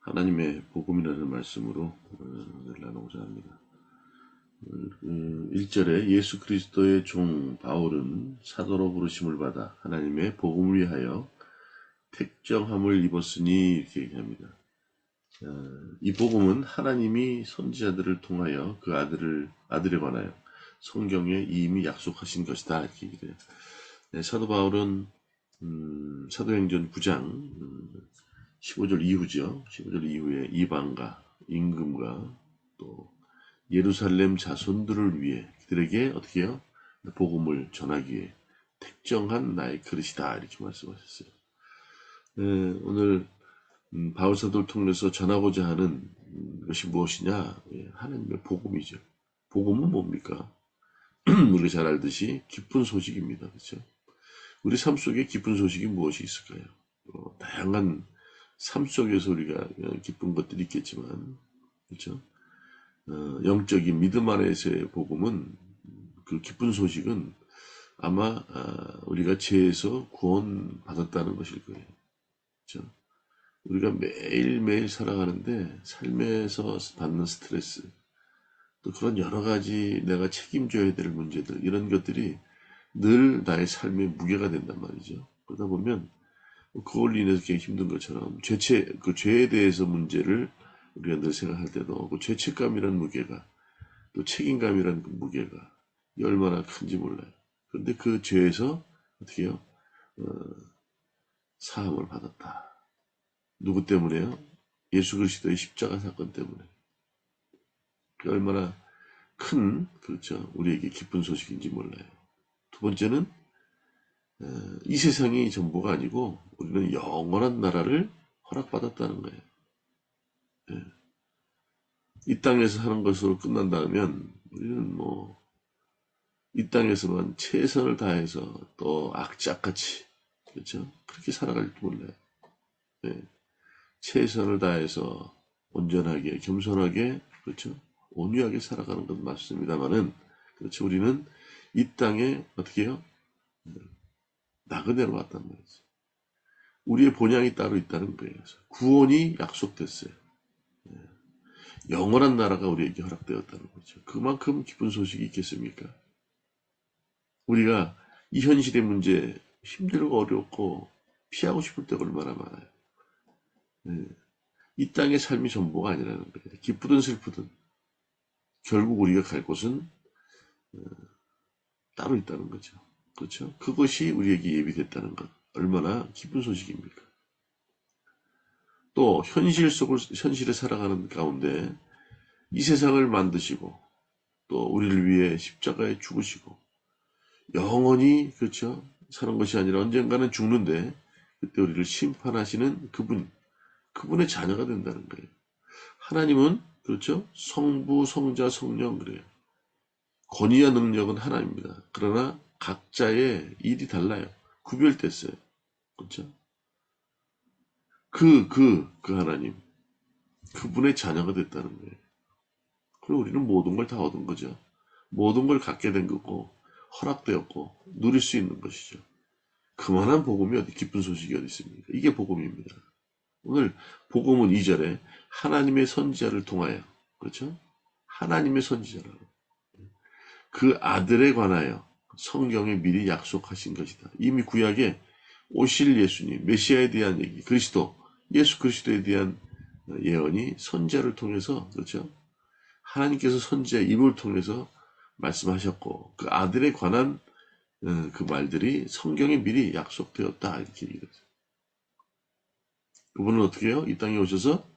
하나님의 복음이라는 말씀으로 오늘 나누고자 합니다. 1절에 예수 그리스도의 종 바울은 사도로 부르심을 받아 하나님의 복음을 위하여 택정함을 입었으니 이렇게 얘기합니다. 이 복음은 하나님이 선지자들을 통하여 그 아들에 관하여 성경에 이미 약속하신 것이다 이렇게 얘기해요. 사도 바울은 사도행전 9장 15절 이후죠. 15절 이후에 이방과 임금과 또 예루살렘 자손들을 위해 그들에게 어떻게 해요? 복음을 전하기 위해 택정한 나의 그릇이다 이렇게 말씀하셨어요. 오늘 바울 사도를 통해서 전하고자 하는 것이 무엇이냐? 하나님의 복음이죠. 복음은 뭡니까? 우리가 잘 알듯이 기쁜 소식입니다. 그렇죠? 우리 삶 속에 기쁜 소식이 무엇이 있을까요? 다양한 삶 속에서 우리가 기쁜 것들이 있겠지만, 그렇죠? 영적인 믿음 안에서의 복음은 그 기쁜 소식은 아마 우리가 죄에서 구원 받았다는 것일 거예요. 그렇죠? 우리가 매일매일 살아가는데 삶에서 받는 스트레스, 또 그런 여러 가지 내가 책임져야 될 문제들, 이런 것들이 늘 나의 삶의 무게가 된단 말이죠. 그러다 보면 그걸로 인해서 굉장히 힘든 것처럼 그 죄에 대해서 문제를 우리가 늘 생각할 때도 그 죄책감이라는 무게가, 또 책임감이라는 그 무게가 얼마나 큰지 몰라요. 그런데 그 죄에서 어떻게 해요? 사함을 받았다. 누구 때문에요? 예수 그리스도의 십자가 사건 때문에. 그 얼마나 큰, 그렇죠, 우리에게 기쁜 소식인지 몰라요. 두 번째는 이 세상이 전부가 아니고 우리는 영원한 나라를 허락받았다는 거예요. 이 땅에서 사는 것으로 끝난다면 우리는 이 땅에서만 최선을 다해서 또 악착같이, 그렇죠, 그렇게 살아갈 줄 몰라요. 최선을 다해서 온전하게, 겸손하게, 그렇죠, 온유하게 살아가는 건 맞습니다만은, 그렇죠, 우리는 이 땅에 어떻게 해요? 나그네로 왔단 말이죠. 우리의 본향이 따로 있다는 거예요. 구원이 약속됐어요. 영원한 나라가 우리에게 허락되었다는 거죠. 그만큼 기쁜 소식이 있겠습니까? 우리가 이 현실의 문제, 힘들고 어렵고 피하고 싶을 때가 얼마나 많아요. 이 땅의 삶이 전부가 아니라는 거예요. 기쁘든 슬프든 결국 우리가 갈 곳은 따로 있다는 거죠. 그렇죠? 그것이 우리에게 예비됐다는 것, 얼마나 기쁜 소식입니까? 또 현실에 살아가는 가운데 이 세상을 만드시고 또 우리를 위해 십자가에 죽으시고 영원히, 그렇죠, 사는 것이 아니라 언젠가는 죽는데 그때 우리를 심판하시는 그분의 자녀가 된다는 거예요. 하나님은, 그렇죠, 성부, 성자, 성령, 그래요. 권위와 능력은 하나입니다. 그러나 각자의 일이 달라요. 구별됐어요. 그렇죠? 그 하나님, 그분의 자녀가 됐다는 거예요. 그리고 우리는 모든 걸 다 얻은 거죠. 모든 걸 갖게 된 거고 허락되었고 누릴 수 있는 것이죠. 그만한 복음이 어디, 기쁜 소식이 어디 있습니까? 이게 복음입니다. 오늘 복음은 2절에 하나님의 선지자를 통하여, 그렇죠? 하나님의 선지자라고. 그 아들에 관하여 성경에 미리 약속하신 것이다. 이미 구약에 오실 예수님, 메시아에 대한 얘기, 예수 그리스도에 대한 예언이 선지자를 통해서, 그렇죠, 하나님께서 선지자 입을 통해서 말씀하셨고 그 아들에 관한 그 말들이 성경에 미리 약속되었다 이렇게 얘기했어요. 그분은 어떻게 해요? 이 땅에 오셔서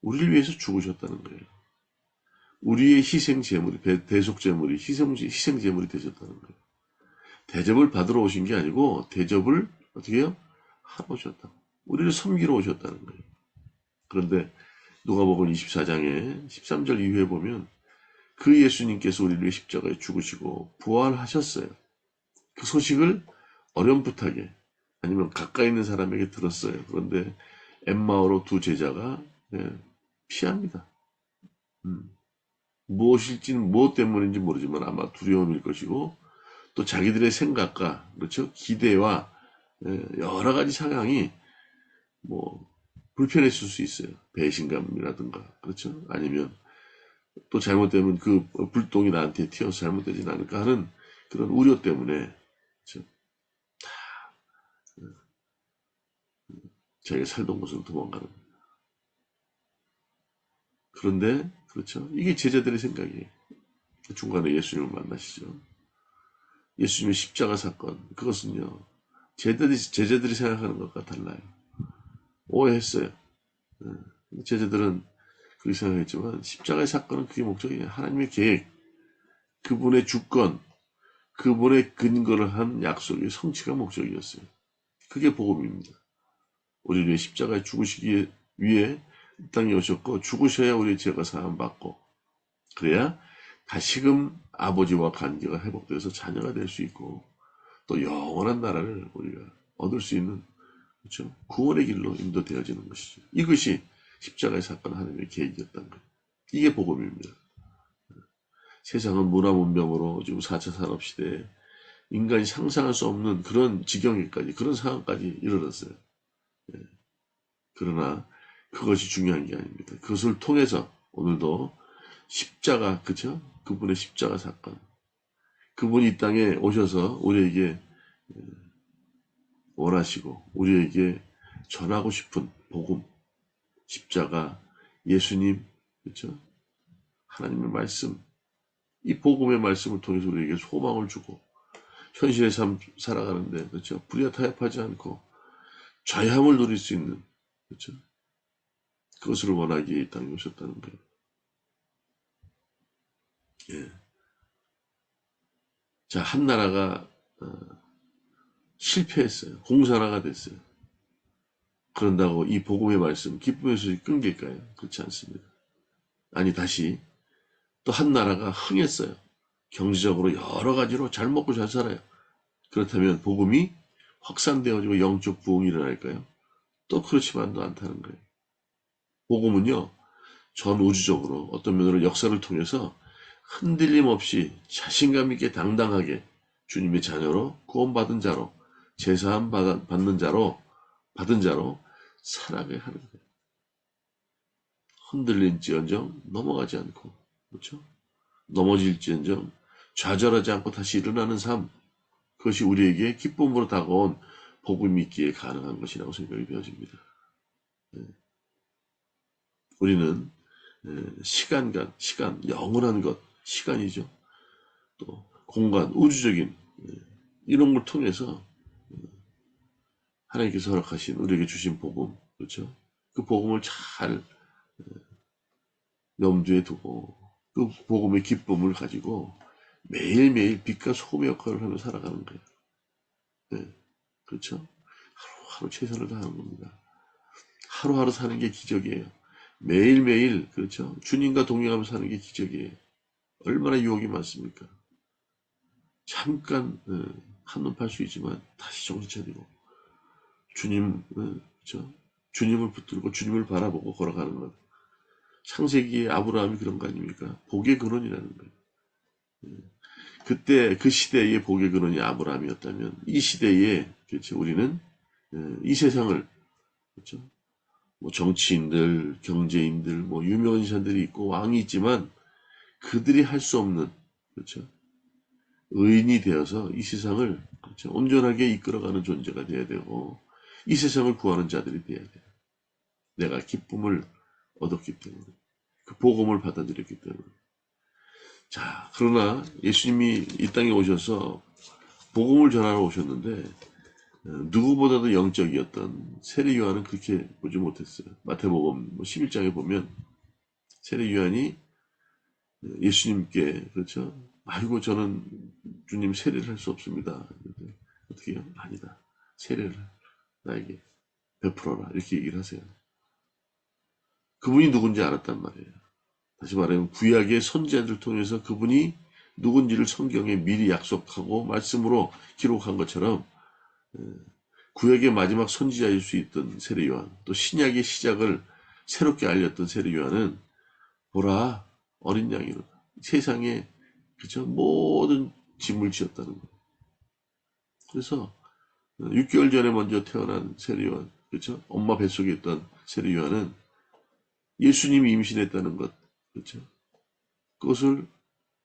우리를 위해서 죽으셨다는 거예요. 우리의 희생 제물이, 대속 제물이 희생 제물이 되셨다는 거예요. 대접을 받으러 오신 게 아니고 대접을 어떻게 해요? 하러 오셨다. 우리를 섬기러 오셨다는 거예요. 그런데 누가복음 24장에 13절 이후에 보면 그 예수님께서 우리를 위해 십자가에 죽으시고 부활하셨어요. 그 소식을 어렴풋하게 아니면 가까이 있는 사람에게 들었어요. 그런데 엠마오로 두 제자가 피합니다. 무엇 때문인지 모르지만 아마 두려움일 것이고 또 자기들의 생각과, 그렇죠, 기대와 여러 가지 상황이 불편했을 수 있어요. 배신감이라든가, 그렇죠? 아니면 또 잘못되면 그 불똥이 나한테 튀어서 잘못되진 않을까 하는 그런 우려 때문에, 그렇죠? 자기가 살던 곳으로 도망가는 거예요. 그런데, 그렇죠? 이게 제자들의 생각이에요. 중간에 예수님을 만나시죠. 예수님의 십자가 사건, 그것은요, 제자들이 생각하는 것과 달라요. 오해했어요. 제자들은 그렇게 생각했지만, 십자가의 사건은 그게 목적이에요. 하나님의 계획, 그분의 주권, 그분의 근거를 한 약속의 성취가 목적이었어요. 그게 복음입니다. 우리를 위해 십자가에 죽으시기 위해 이 땅에 오셨고, 죽으셔야 우리의 죄가 사함받고, 그래야 다시금 아버지와 관계가 회복돼서 자녀가 될 수 있고, 또 영원한 나라를 우리가 얻을 수 있는, 그렇죠? 구원의 길로 인도되어지는 것이죠. 이것이 십자가의 사건 하나님의 계획이었던 거예요. 이게 복음입니다. 세상은 문화 문명으로 지금 4차 산업시대에 인간이 상상할 수 없는 그런 지경에까지, 그런 상황까지 이르렀어요. 그러나 그것이 중요한 게 아닙니다. 그것을 통해서 오늘도 십자가, 그죠? 그분의 십자가 사건. 그분이 이 땅에 오셔서 우리에게 원하시고 우리에게 전하고 싶은 복음, 십자가, 예수님, 그렇죠? 하나님의 말씀, 이 복음의 말씀을 통해서 우리에게 소망을 주고 현실의 삶 살아가는데, 그렇죠? 불의와 타협하지 않고 자유함을 누릴 수 있는, 그렇죠? 그것을 원하기에 이 땅에 오셨다는 거예요. 예. 자, 한 나라가 실패했어요. 공산화가 됐어요. 그런다고 이 복음의 말씀, 기쁨의 소식이 끊길까요? 그렇지 않습니다. 아니, 다시 또 한 나라가 흥했어요. 경제적으로 여러 가지로 잘 먹고 잘 살아요. 그렇다면 복음이 확산되어지고 영적 부흥이 일어날까요? 또 그렇지만도 않다는 거예요. 복음은요, 전 우주적으로 어떤 면으로 역사를 통해서 흔들림 없이 자신감 있게 당당하게 주님의 자녀로 구원받은 자로 제사함 받는 자로 받은 자로 살아가야 하는 거예요. 흔들릴지언정 넘어가지 않고, 그렇죠? 넘어질지언정 좌절하지 않고 다시 일어나는 삶, 그것이 우리에게 기쁨으로 다가온 복음이 있기에 가능한 것이라고 생각이 되어집니다. 우리는 시간, 영원한 것, 시간이죠. 또 공간, 우주적인 이런 걸 통해서 하나님께서 허락하신 우리에게 주신 복음, 그렇죠? 그 복음을 잘 염두에 두고 그 복음의 기쁨을 가지고 매일매일 빛과 소금의 역할을 하며 살아가는 거예요. 네, 그렇죠? 하루하루 최선을 다하는 겁니다. 하루하루 사는 게 기적이에요. 매일매일, 그렇죠? 주님과 동행하면서 사는 게 기적이에요. 얼마나 유혹이 많습니까? 잠깐 한눈 팔 수 있지만 다시 정신 차리고 주님, 그렇죠? 주님을 붙들고 주님을 바라보고 걸어가는 것. 창세기의 아브라함이 그런 거 아닙니까? 복의 근원이라는 거예요. 그때 그 시대의 복의 근원이 아브라함이었다면 이 시대에, 그렇죠? 우리는 이 세상을, 그렇죠? 뭐 정치인들, 경제인들, 뭐 유명한 인사들이 있고 왕이 있지만 그들이 할 수 없는, 그렇죠? 의인이 되어서 이 세상을, 그렇죠? 온전하게 이끌어가는 존재가 되어야 되고 이 세상을 구하는 자들이 되어야 돼요. 내가 기쁨을 얻었기 때문에, 그 복음을 받아들였기 때문에. 자, 그러나 예수님이 이 땅에 오셔서 복음을 전하러 오셨는데 누구보다도 영적이었던 세례 요한은 그렇게 보지 못했어요. 마태복음 11장에 보면 세례 요한이 예수님께, 그렇죠? 아이고, 저는 주님 세례를 할 수 없습니다. 어떻게 해요? 아니다. 세례를 나에게 베풀어라. 이렇게 얘기를 하세요. 그분이 누군지 알았단 말이에요. 다시 말하면 구약의 선지자들을 통해서 그분이 누군지를 성경에 미리 약속하고 말씀으로 기록한 것처럼 구약의 마지막 선지자일 수 있던 세례 요한, 또 신약의 시작을 새롭게 알렸던 세례 요한은 보라, 어린 양이로다. 세상에, 그죠? 모든 짐을 지었다는 거예요. 그래서 6개월 전에 먼저 태어난 세례 요한, 그죠? 엄마 뱃속에 있던 세례 요한은 예수님이 임신했다는 것, 그렇죠? 그것을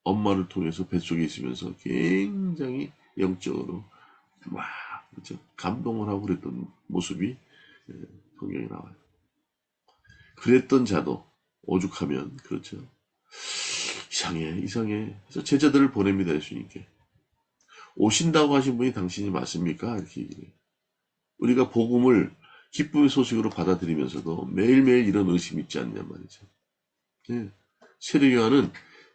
엄마를 통해서 뱃속에 있으면서 굉장히 영적으로 막, 그렇죠? 감동을 하고 그랬던 모습이 성경에 나와요. 그랬던 자도 오죽하면, 그렇죠? 이상해. 그래서 제자들을 보냅니다, 예수님께. 오신다고 하신 분이 당신이 맞습니까? 이렇게 얘기해요. 우리가 복음을 기쁨의 소식으로 받아들이면서도 매일매일 이런 의심이 있지 않냐 말이죠. 예. 세례 요한은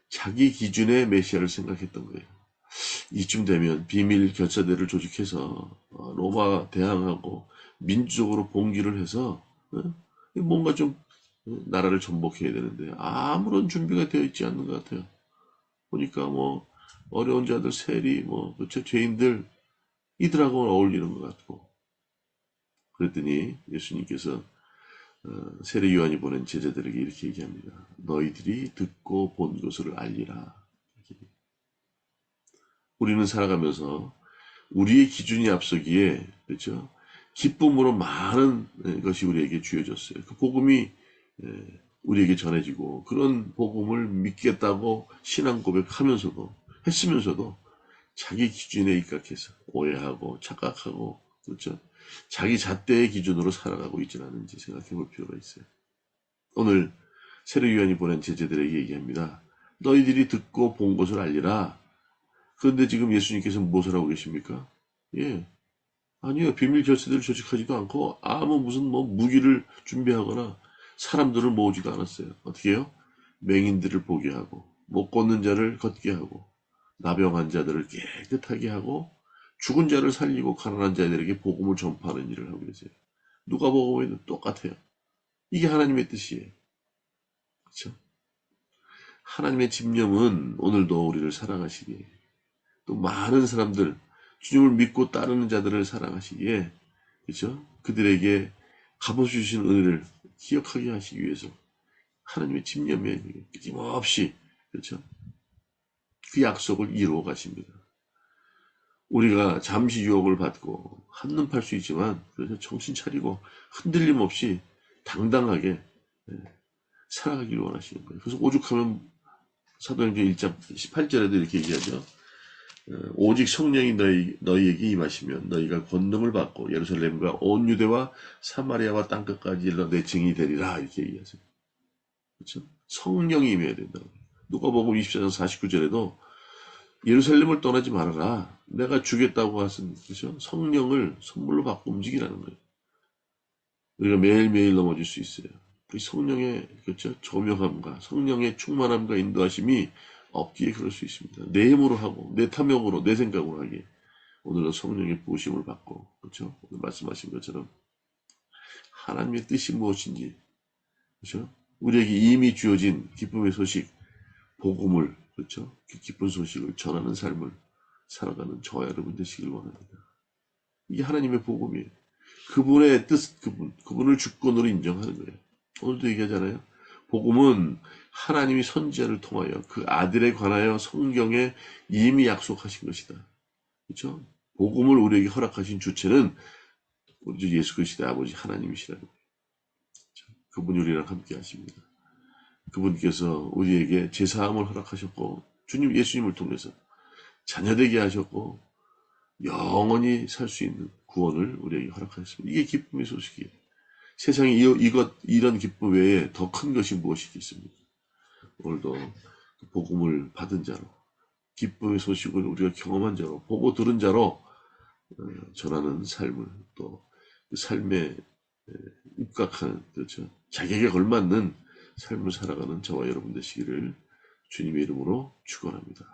자기 기준의 메시아를 생각했던 거예요. 이쯤 되면 비밀 결사대를 조직해서 로마 대항하고 민주적으로 봉기를 해서 뭔가 좀 나라를 전복해야 되는데 아무런 준비가 되어 있지 않는 것 같아요. 보니까 뭐 어려운 자들, 세리, 뭐 그쵸, 죄인들 이들하고 어울리는 것 같고 그랬더니 예수님께서 세례 요한이 보낸 제자들에게 이렇게 얘기합니다. 너희들이 듣고 본 것을 알리라. 우리는 살아가면서 우리의 기준이 앞서기에 그렇죠? 기쁨으로 많은 것이 우리에게 주어졌어요. 그 복음이 우리에게 전해지고 그런 복음을 믿겠다고 신앙 고백하면서도 했으면서도 자기 기준에 입각해서 오해하고 착각하고 그렇죠? 자기 잣대의 기준으로 살아가고 있지는 않은지 생각해 볼 필요가 있어요. 오늘 세례 요한이 보낸 제자들에게 얘기합니다. 너희들이 듣고 본 것을 알리라. 그런데 지금 예수님께서 무엇을 하고 계십니까? 예. 아니요. 비밀 결세대를 조직하지도 않고 아무 무슨 뭐 무기를 준비하거나 사람들을 모으지도 않았어요. 어떻게 해요? 맹인들을 보게 하고 못 걷는 자를 걷게 하고 나병 환자들을 깨끗하게 하고 죽은 자를 살리고 가난한 자들에게 복음을 전파하는 일을 하고 계세요. 누가복음에도 똑같아요. 이게 하나님의 뜻이에요. 그렇죠? 하나님의 집념은 오늘도 우리를 사랑하시기에 또 많은 사람들 주님을 믿고 따르는 자들을 사랑하시기에 그렇죠? 그들에게 값없이 주신 은혜를 기억하게 하시기 위해서 하나님의 집념에 끊임없이 그렇죠? 그 약속을 이루어 가십니다. 우리가 잠시 유혹을 받고 한눈 팔 수 있지만 그래서 정신 차리고 흔들림 없이 당당하게 살아가기를 원하시는 거예요. 그래서 오죽하면 사도행전 1장 18절에도 이렇게 얘기하죠. 오직 성령이 너희에게 임하시면 너희가 권능을 받고 예루살렘과 온 유대와 사마리아와 땅끝까지 일러 내 증인이 되리라 이렇게 얘기하세요. 그렇죠? 성령이 임해야 된다고. 누가복음 24장 49절에도 예루살렘을 떠나지 말아라. 내가 주겠다고 하신 그렇죠? 성령을 선물로 받고 움직이라는 거예요. 우리가 매일매일 넘어질 수 있어요. 그 성령의 그렇죠? 조명함과 성령의 충만함과 인도하심이 없기에 그럴 수 있습니다. 내 힘으로 하고 내 탐욕으로 내 생각으로 하기에 오늘은 성령의 부으심을 받고 그렇죠? 오늘 말씀하신 것처럼 하나님의 뜻이 무엇인지 그렇죠? 우리에게 이미 주어진 기쁨의 소식 복음을 그렇죠? 그 기쁜 소식을 전하는 삶을 살아가는 저와 여러분 되시길 원합니다. 이게 하나님의 복음이에요. 그분의 뜻, 그분을 주권으로 인정하는 거예요. 오늘도 얘기하잖아요. 복음은 하나님이 선지자를 통하여 그 아들에 관하여 성경에 이미 약속하신 것이다. 그렇죠? 복음을 우리에게 허락하신 주체는 우리 주 예수 그리스도의 아버지 하나님이시라는 거예요. 그분이 우리랑 함께 하십니다. 그분께서 우리에게 제사함을 허락하셨고 주님 예수님을 통해서 자녀되게 하셨고 영원히 살 수 있는 구원을 우리에게 허락하셨습니다. 이게 기쁨의 소식이에요. 세상에 이런 기쁨 외에 더 큰 것이 무엇이겠습니까? 오늘도 복음을 받은 자로 기쁨의 소식을 우리가 경험한 자로 보고 들은 자로 전하는 삶을 또 그 삶에 입각하는 그렇죠. 자격에 걸맞는 삶을 살아가는 저와 여러분 되시기를 주님의 이름으로 축원합니다.